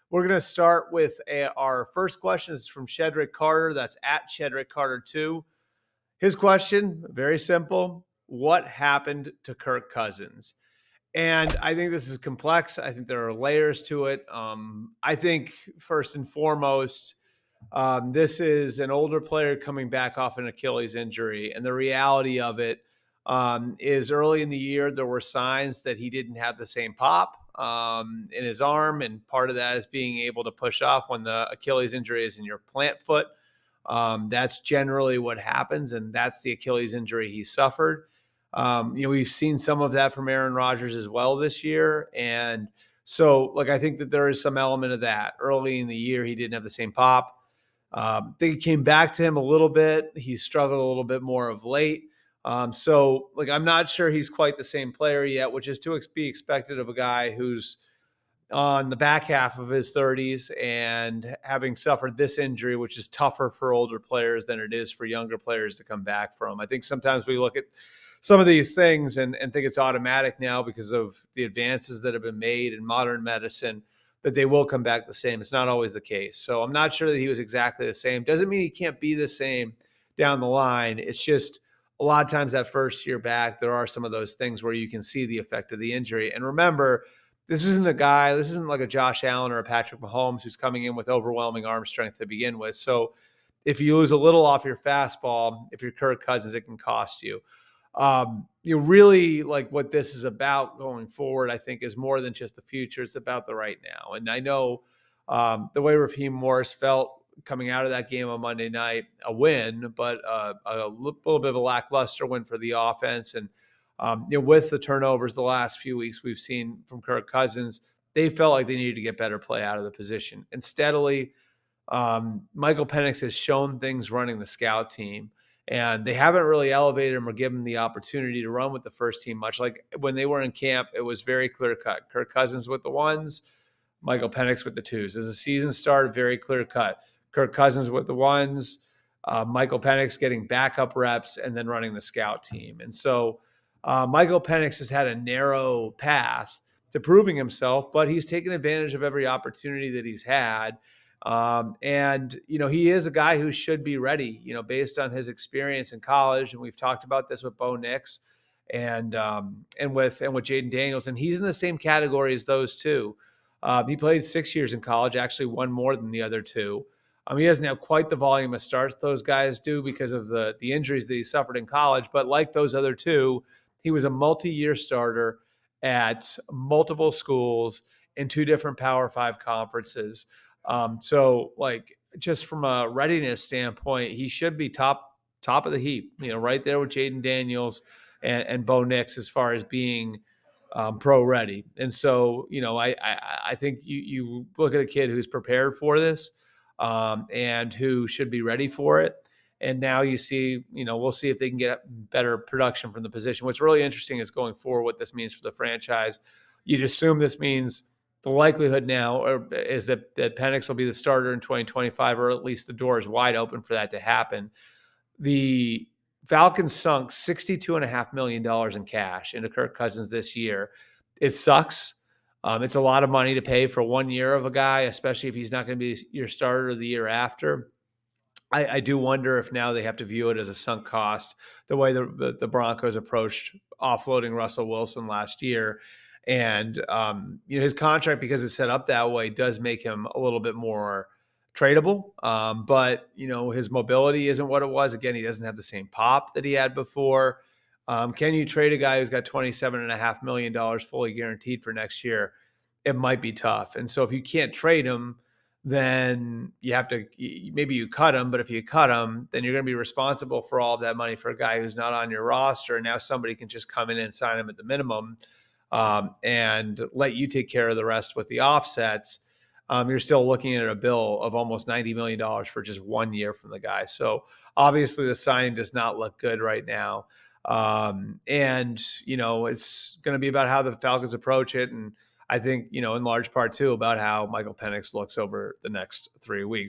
We're going to start with our first question. This is from Shedrick Carter. That's at Shedrick Carter 2. His question, very simple. What happened to Kirk Cousins? And I think this is complex. I think there are layers to it. I think first and foremost, this is an older player coming back off an Achilles injury. And the reality of it is early in the year, there were signs that he didn't have the same pop in his arm. And part of that is being able to push off when the Achilles injury is in your plant foot. That's generally what happens. And that's the Achilles injury he suffered. We've seen some of that from Aaron Rodgers as well this year. And so, I think that there is some element of that. Early in the year, he didn't have the same pop. I think it came back to him a little bit. He struggled a little bit more of late. I'm not sure he's quite the same player yet, which is to be expected of a guy who's on the back half of his 30s and having suffered this injury, which is tougher for older players than it is for younger players to come back from. I think sometimes we look at some of these things and think it's automatic now because of the advances that have been made in modern medicine that they will come back the same. It's not always the case. So I'm not sure that he was exactly the same. Doesn't mean he can't be the same down the line. It's just a lot of times that first year back, there are some of those things where you can see the effect of the injury. And remember, this isn't like a Josh Allen or a Patrick Mahomes who's coming in with overwhelming arm strength to begin with. So if you lose a little off your fastball, if you're Kirk Cousins, it can cost you. Really like what this is about going forward, I think, is more than just the future. It's about the right now. And I know the way Raheem Morris felt coming out of that game on Monday night, a win, but a little bit of a lackluster win for the offense. And, with the turnovers the last few weeks we've seen from Kirk Cousins, they felt like they needed to get better play out of the position. And steadily, Michael Penix has shown things running the scout team. And they haven't really elevated him or given him the opportunity to run with the first team much. Like when they were in camp, it was very clear cut. Kirk Cousins with the ones, Michael Penix with the twos. As the season started, very clear cut. Kirk Cousins with the ones, Michael Penix getting backup reps and then running the scout team. And so Michael Penix has had a narrow path to proving himself, but he's taken advantage of every opportunity that he's had. He is a guy who should be ready, based on his experience in college. And we've talked about this with Bo Nix and with Jaden Daniels, and he's in the same category as those two. He played 6 years in college, actually one more than the other two. He doesn't have quite the volume of starts those guys do because of the injuries that he suffered in college. But like those other two, he was a multi-year starter at multiple schools in 2 different Power 5 conferences. Just from a readiness standpoint, he should be top of the heap, right there with Jaden Daniels and Bo Nix as far as being pro ready. And so, I think you look at a kid who's prepared for this and who should be ready for it. And now you see, we'll see if they can get better production from the position. What's really interesting is going forward, what this means for the franchise. You'd assume this means the likelihood now is that Penix will be the starter in 2025, or at least the door is wide open for that to happen. The Falcons sunk $62.5 million in cash into Kirk Cousins this year. It sucks. It's a lot of money to pay for 1 year of a guy, especially if he's not going to be your starter the year after. I do wonder if now they have to view it as a sunk cost, the way the Broncos approached offloading Russell Wilson last year. And, his contract, because it's set up that way, does make him a little bit more tradable. But his mobility isn't what it was. Again, he doesn't have the same pop that he had before. Can you trade a guy who's got $27.5 million fully guaranteed for next year? It might be tough. And so if you can't trade him, then you have to, maybe you cut him, but if you cut him, then you're going to be responsible for all of that money for a guy who's not on your roster. And now somebody can just come in and sign him at the minimum and let you take care of the rest with the offsets. You're still looking at a bill of almost $90 million for just 1 year from the guy. So obviously the signing does not look good right now. It's going to be about how the Falcons approach it. And I think, in large part too, about how Michael Penix looks over the next 3 weeks.